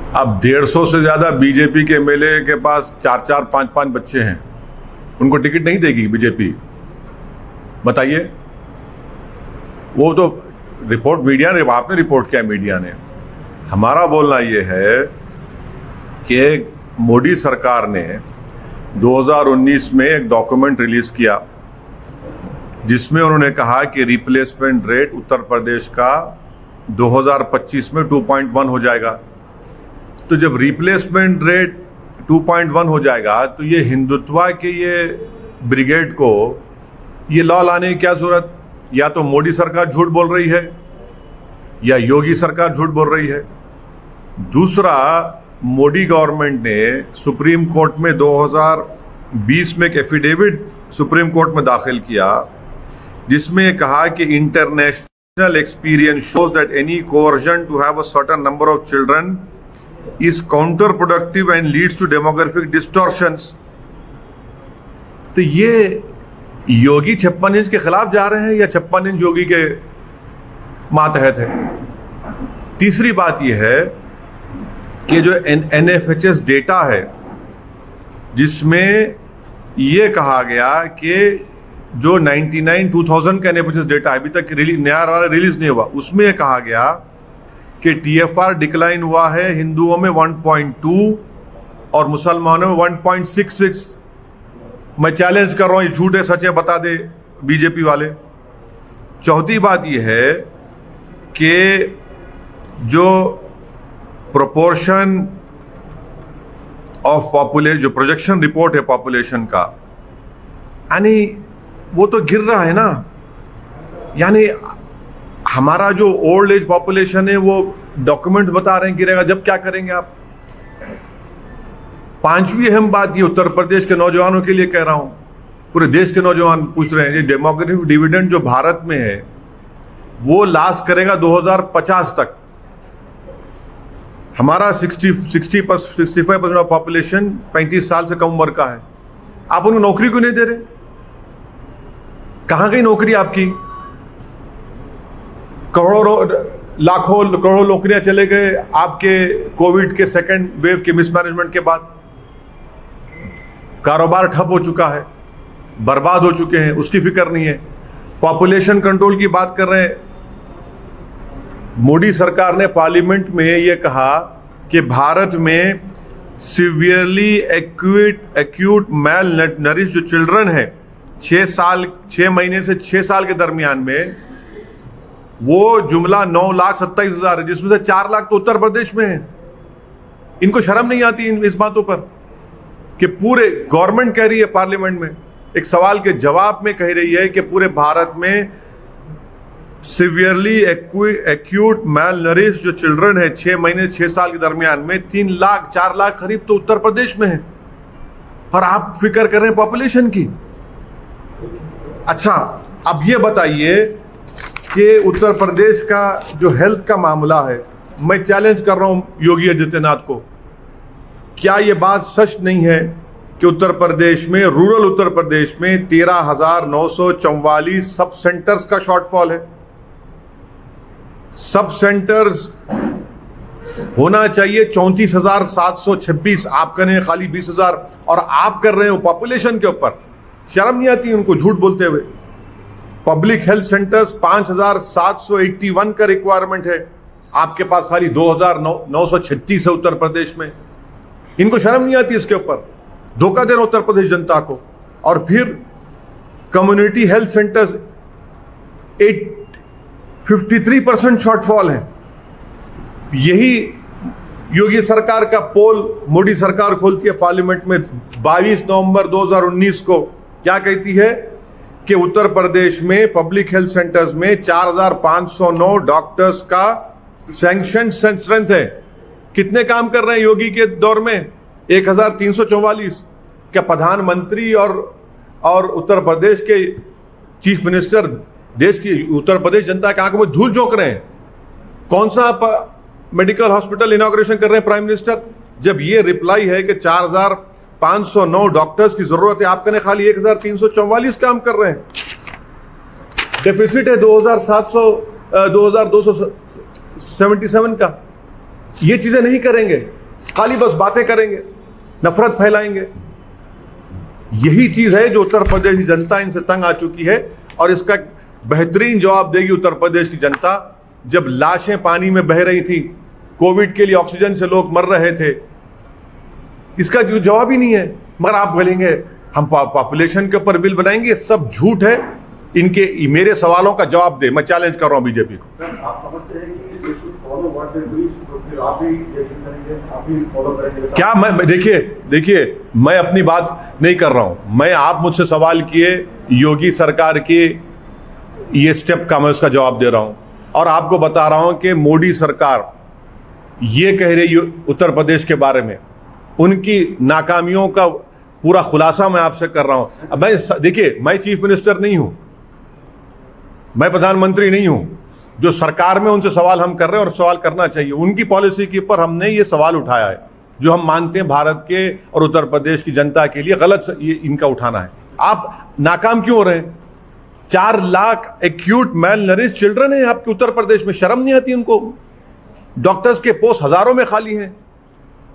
अब 150 से ज्यादा बीजेपी के एमएलए के पास 4-4, 5-5 बच्चे हैं, उनको टिकट नहीं देगी बीजेपी? बताइए। वो तो रिपोर्ट मीडिया ने, आपने रिपोर्ट किया मीडिया ने। हमारा बोलना ये है कि मोदी सरकार ने 2019 में एक डॉक्यूमेंट रिलीज किया जिसमें उन्होंने कहा कि रिप्लेसमेंट रेट उत्तर प्रदेश का 2025 में 2.1 हो जाएगा। तो जब रिप्लेसमेंट रेट 2.1 हो जाएगा तो ये हिंदुत्वा के ये ब्रिगेड को ये लॉ लाने की क्या जरूरत? या तो मोदी सरकार झूठ बोल रही है या योगी सरकार झूठ बोल रही है। दूसरा, मोदी गवर्नमेंट ने सुप्रीम कोर्ट में 2020 में एक एफिडेविट सुप्रीम कोर्ट में दाखिल किया जिसमें कहा कि international experience shows that any coercion to have a certain number of children is counter productive and leads to demographic distortions. तो ये योगी 56 इंच के खिलाफ जा रहे हैं या 56 इंच योगी के मातहत है? तीसरी बात यह है कि जो NFHS डेटा है जिसमें यह कहा गया कि जो 2000 का NFHS डेटा अभी तक नया वाला रिलीज नहीं हुआ, उसमें यह कहा गया कि TFR डिक्लाइन हुआ है हिंदुओं में 1.2 और मुसलमानों में 1.66। मैं चैलेंज कर रहा हूं, ये झूठ है सच है बता दे बीजेपी वाले। चौथी बात यह है कि जो प्रोपोर्शन ऑफ पॉपुलेशन, जो प्रोजेक्शन रिपोर्ट है पॉपुलेशन का, यानी वो तो गिर रहा है ना। यानी हमारा जो ओल्ड एज पॉपुलेशन है वो डॉक्यूमेंट्स बता रहे हैं गिरेगा, जब क्या करेंगे आप? पांचवी अहम बात ये उत्तर प्रदेश के नौजवानों के लिए कह रहा हूं, पूरे देश के नौजवान पूछ रहे हैं, ये डेमोग्राफिक डिविडेंड जो भारत में है वो लास्ट करेगा 2050 तक। हमारा 65% ऑफ पॉपुलेशन 35 साल से कम उम्र का है। आप उनको नौकरी क्यों नहीं दे रहे? कहां गई नौकरी आपकी? लाखों करोड़ों नौकरियां चले गए आपके कोविड के सेकेंड वेव के मिसमैनेजमेंट के बाद। कारोबार ठप हो चुका है, बर्बाद हो चुके हैं, उसकी फिक्र नहीं है। पॉपुलेशन कंट्रोल की बात कर रहे हैं। मोदी सरकार ने पार्लियामेंट में यह कहा कि भारत में सिवियरली एक्यूट मैल नरिश जो चिल्ड्रन है 6 महीने से 6 साल के दरमियान में, वो जुमला 9,27,000 है, जिसमें से 4 लाख तो उत्तर प्रदेश में है। इनको शर्म नहीं आती इस बातों पर कि पूरे गवर्नमेंट कह रही है पार्लियामेंट में, एक सवाल के जवाब में कह रही है कि पूरे भारत में सिवियरली एक्यूट मैल नरिश जो चिल्ड्रन है 6 महीने 6 साल के दरमियान में 3 लाख 4 लाख करीब तो उत्तर प्रदेश में है, और आप फिक्र कर रहे हैं पॉपुलेशन की। अच्छा, अब ये बताइए कि उत्तर प्रदेश का जो हेल्थ का मामला है, मैं चैलेंज कर रहा हूं योगी आदित्यनाथ को, क्या ये बात सच नहीं है कि उत्तर प्रदेश में, रूरल उत्तर प्रदेश में 13,944 सब सेंटर्स का शॉर्टफॉल है? सब सेंटर्स होना चाहिए 34,726, आप कह रहे हैं खाली 20,000, और आप कर रहे हो पॉपुलेशन के ऊपर। शर्म नहीं आती उनको झूठ बोलते हुए? पब्लिक हेल्थ सेंटर्स 5,781 का रिक्वायरमेंट है, आपके पास खाली 2,936 है उत्तर प्रदेश में। इनको शर्म नहीं आती इसके ऊपर? धोखा दे रहे उत्तर प्रदेश जनता को। और फिर कम्युनिटी हेल्थ सेंटर्स 53% शॉर्टफॉल है। यही योगी सरकार का पोल मोदी सरकार खोलती है पार्लियामेंट में 22 नवंबर 2019 को। क्या कहती है कि उत्तर प्रदेश में पब्लिक हेल्थ सेंटर्स में 4,509 डॉक्टर्स का सैंक्शन स्ट्रेंथ है। कितने काम कर रहे हैं योगी के दौर में? 1,344। क्या प्रधानमंत्री और उत्तर प्रदेश के चीफ मिनिस्टर देश की उत्तर प्रदेश जनता के आंखों में धूल झोंक रहे हैं? कौन सा मेडिकल हॉस्पिटल इनॉग्रेशन कर रहे हैं प्राइम मिनिस्टर, जब ये रिप्लाई है कि 4,509 डॉक्टर्स की जरूरत है, आप कहने खाली 1,344 काम कर रहे हैं। डेफिसिट है 2,277 का। ये चीजें नहीं करेंगे खाली बस बातें करेंगे, नफरत फैलाएंगे। यही चीज है जो उत्तर प्रदेश की जनता इनसे तंग आ चुकी है, और इसका बेहतरीन जवाब देगी उत्तर प्रदेश की जनता। जब लाशें पानी में बह रही थी, कोविड के लिए ऑक्सीजन से लोग मर रहे थे, इसका जो जवाब ही नहीं है। मगर आप बोलेंगे हम पॉपुलेशन के ऊपर बिल बनाएंगे, सब झूठ है। इनके मेरे सवालों का जवाब दे, मैं चैलेंज कर रहा हूं बीजेपी को। आप समझते हैं कि they should follow what they preach, तो फिर आप भी यकीन करेंगे, आप भी फॉलो करेंगे? क्या मैं देखिए मैं अपनी बात नहीं कर रहा हूं, मैं आप मुझसे सवाल किए योगी सरकार के ये स्टेप का, मैं उसका जवाब दे रहा हूं। और आपको बता रहा हूं कि मोदी सरकार ये कह रही है उत्तर प्रदेश के बारे में, उनकी नाकामियों का पूरा खुलासा मैं आपसे कर रहा हूं। मैं देखिए, मैं चीफ मिनिस्टर नहीं हूं, मैं प्रधानमंत्री नहीं हूं। जो सरकार में उनसे सवाल हम कर रहे हैं और सवाल करना चाहिए, उनकी पॉलिसी के ऊपर हमने ये सवाल उठाया है जो हम मानते हैं भारत के और उत्तर प्रदेश की जनता के लिए गलत ये इनका उठाना है। आप नाकाम क्यों हो रहे हैं? 4 lakh acute malnourished children है आपके उत्तर प्रदेश में, शर्म नहीं आती उनको? डॉक्टर्स के पोस्ट हजारों में खाली हैं,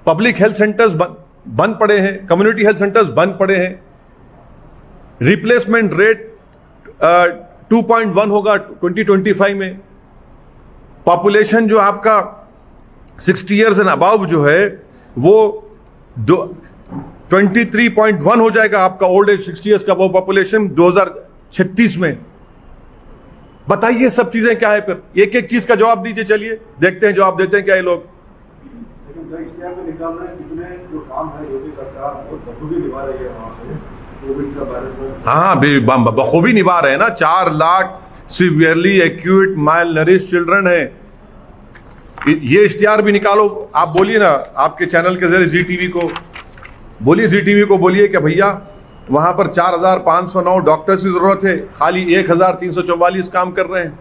पब्लिक हेल्थ सेंटर्स बंद पड़े हैं, कम्युनिटी हेल्थ सेंटर्स बंद पड़े हैं, रिप्लेसमेंट रेट 2.1 होगा 2025 में। पॉपुलेशन जो आपका 60 ईयर्स एंड अबाव जो है वो 23.1 हो जाएगा आपका ओल्ड एज 60 ईयर्स का वो पॉपुलेशन 2036 में। बताइए सब चीजें क्या है? फिर एक एक चीज का जवाब दीजिए, चलिए देखते हैं जवाब देते हैं क्या ये लोग। लेकिन जो इश्तिहार में निकाल रहे हैं, कितने जो काम है योगी सरकार वो बखूबी निभा रही है वहां से कोविड का वायरस में। हाँ, बखूबी निभा रहे हैं ना। 4 lakh severely acute mile nourish children है। ये इश्तिहार भी निकालो, आप बोलिए ना आपके चैनल के जरिए जी टीवी को बोलिए, जी टीवी को बोलिए कि भैया वहां पर 4509 डॉक्टर्स की जरूरत है, खाली 1344 काम कर रहे हैं।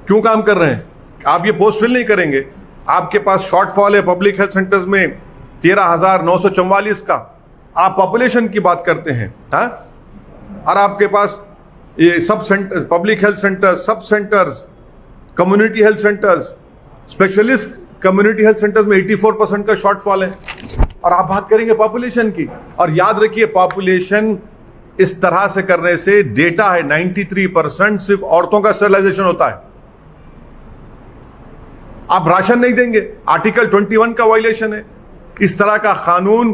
क्यों काम कर रहे हैं? आप ये पोस्ट फिल नहीं करेंगे। आपके पास शॉर्टफॉल है पब्लिक हेल्थ सेंटर्स में 13,944 का, आप पॉपुलेशन की बात करते हैं। हाँ, और आपके पास ये sub centre, public health centre, sub centres, community health centres, specialist community health centres में 84% का शॉर्टफॉल है, और आप बात करेंगे पॉपुलेशन की। और याद रखिए, पॉपुलेशन इस तरह से करने से डेटा है 93% सिर्फ औरतों का स्टरलाइजेशन होता है। आप राशन नहीं देंगे, आर्टिकल 21 का वायलेशन है। इस तरह का कानून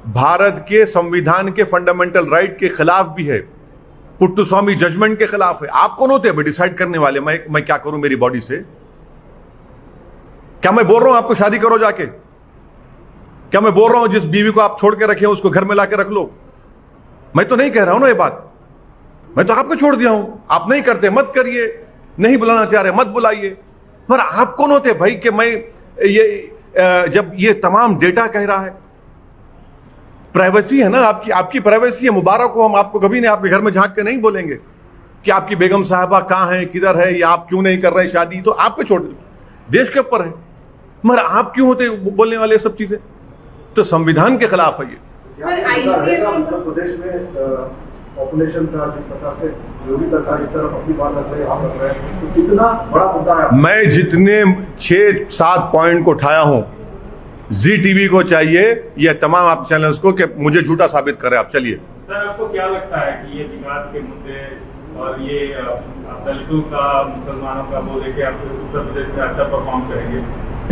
भारत के संविधान के फंडामेंटल राइट के खिलाफ भी है, पुट्टुस्वामी जजमेंट के खिलाफ है। आप कौन होते हैं डिसाइड करने वाले मैं क्या करूं मेरी बॉडी से? क्या मैं बोल रहा हूं आपको शादी करो जाके? क्या मैं बोल रहा हूं जिस बीवी को आप छोड़ के रखे उसको घर में लाके रख लो? मैं तो नहीं कह रहा हूं ना ये बात, मैं तो आपको छोड़ दिया हूं। आप नहीं करते मत करिए, नहीं बुलाना चाह रहे मत बुलाइए। पर आप कौन होते भाई कि मैं ये जब ये तमाम डेटा कह रहा है? प्राइवेसी है ना आपकी प्राइवेसी है। मुबारक हो, हम आपको कभी नहीं आपके घर में झांक के नहीं बोलेंगे कि आपकी बेगम साहबा कहां है, किधर है, या आप क्यों नहीं कर रहे शादी, तो आप पे छोड़ देश के ऊपर है। मगर आप क्यों होते बोलने वाले सब चीजें? तो संविधान के खिलाफ है ये। उत्तर प्रदेश में पॉपुलेशन का जिस प्रकार से योगी सरकार की तरफ अपनी बात रख रहे हैं, आप रख रहे हैं, तो कितना बड़ा मुद्दा है? मैं जितने 6-7 पॉइंट को उठाया हूं, जी टीवी को चाहिए या तमाम आप चैनल्स को कि मुझे झूठा साबित करें। आप चलिए सर, आपको क्या लगता है कि ये विकास के मुद्दे और ये दलितों का, मुसलमानों का वो लेके आप उत्तर प्रदेश में अच्छा परफॉर्म करेंगे?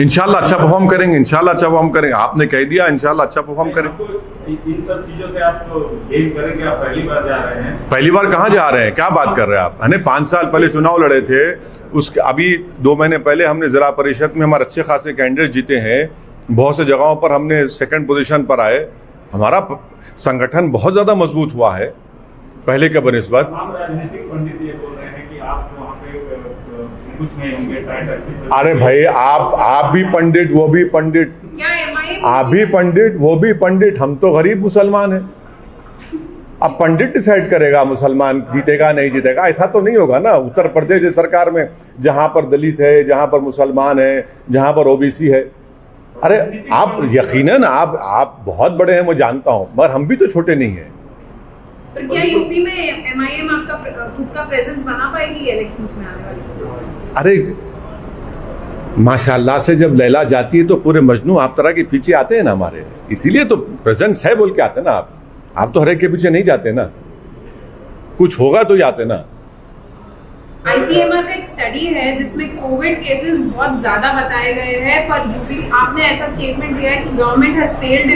इंशाल्लाह अच्छा परफॉर्म करेंगे, इंशाल्लाह अच्छा परफॉर्म करेंगे। आपने कह दिया इंशाल्लाह अच्छा परफॉर्म करेंगे। इन सब चीजों से आप गेन करेंगे? आप पहली बार जा रहे हैं? पहली बार कहाँ जा रहे हैं? क्या बात कर रहे हैं आप? हमने 5 साल पहले चुनाव लड़े थे, उसके अभी 2 महीने पहले हमने जिला परिषद में हमारे अच्छे खासे कैंडिडेट जीते हैं। बहुत से जगहों पर हमने 2nd पोजीशन पर आए। हमारा संगठन बहुत ज्यादा मजबूत हुआ है पहले के बनिस्बत। राजनीतिक पंडित ये बोल रहे हैं कि आप वहाँ पे कुछ नहीं होंगे। अरे भाई, आप भी पंडित, वो भी पंडित, आप भी पंडित, वो भी पंडित, हम तो गरीब मुसलमान हैं। अब पंडित डिसाइड करेगा मुसलमान जीतेगा नहीं जीतेगा, ऐसा तो नहीं होगा ना। उत्तर प्रदेश सरकार में जहां पर दलित है, जहां पर मुसलमान है, जहां पर ओबीसी है, अरे आप यकीनन आप बहुत बड़े हैं, मैं जानता हूं, मगर हम भी तो छोटे नहीं हैं। पर क्या यूपी में एमआईएम आपका खुद का प्रेजेंस बना पाएगी इलेक्शंस में आने वाले? अरे माशाल्लाह से जब लैला जाती है तो पूरे मजनू आप तरह के पीछे आते हैं ना हमारे, इसीलिए तो प्रेजेंस है बोल के आते हैं ना आप तो हर एक के पीछे नहीं जाते ना, कुछ होगा तो ही आते ना। आईसीएमआर का एक स्टडी है जिसमें कोविड केसेस बहुत ज्यादा बताए गए हैं, पर यूपी आपने ऐसा स्टेटमेंट दिया है कि government has failed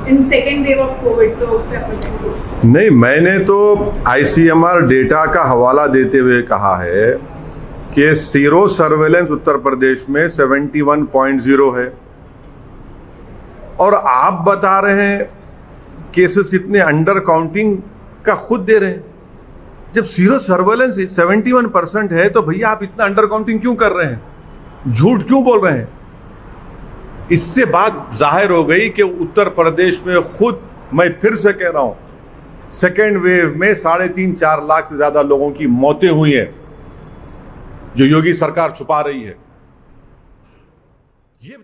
in second wave of Covid, तो उस पर नहीं, मैंने तो आईसीएमआर डेटा का हवाला देते हुए कहा है कि सीरो सर्वेलेंस उत्तर प्रदेश में 71.0 है और आप बता रहे हैं केसेस कितने अंडर काउंटिंग का खुद दे रहे हैं। जब सीरो सर्वेलेंस 71% है तो भैया आप इतना अंडर काउंटिंग क्यों कर रहे हैं, झूठ क्यों बोल रहे हैं? इससे बात जाहिर हो गई कि उत्तर प्रदेश में खुद, मैं फिर से कह रहा हूं, सेकेंड वेव में 3.5-4 लाख से ज्यादा लोगों की मौतें हुई हैं जो योगी सरकार छुपा रही है। ये